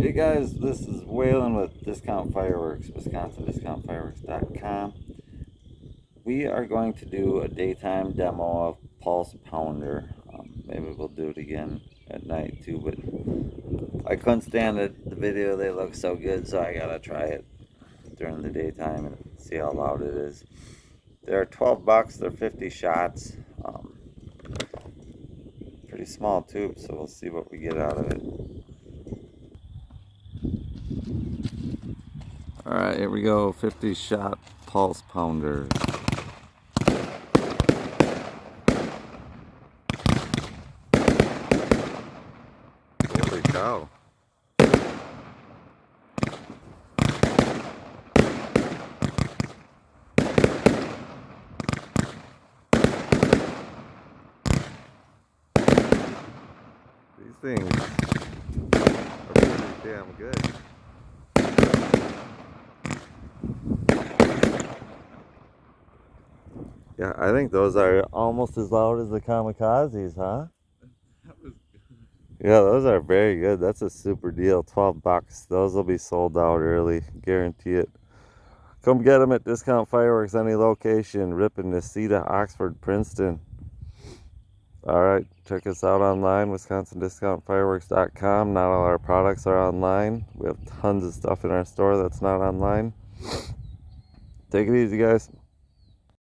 Hey guys, this is Waylon with Discount Fireworks, WisconsinDiscountFireworks.com. We are going to do a daytime demo of Pulse Pounder. Maybe we'll do it again at night too, but I couldn't stand it. The video, they look so good, so I gotta try it during the daytime and see how loud it is. They're 12 bucks, they're 50 shots. Pretty small tube, so we'll see what we get out of it. Alright, here we go, 50 shot Pulse Pounder. Holy cow. These things are pretty damn good. Yeah, I think those are almost as loud as the Kamikazes, huh? Yeah, those are very good. That's a super deal. 12 bucks. Those will be sold out early. Guarantee it. Come get them at Discount Fireworks, any location. Ripon, Necedah, Oxford, Princeton. Alright, check us out online, WisconsinDiscountFireworks.com. Not all our products are online. We have tons of stuff in our store that's not online. Take it easy, guys.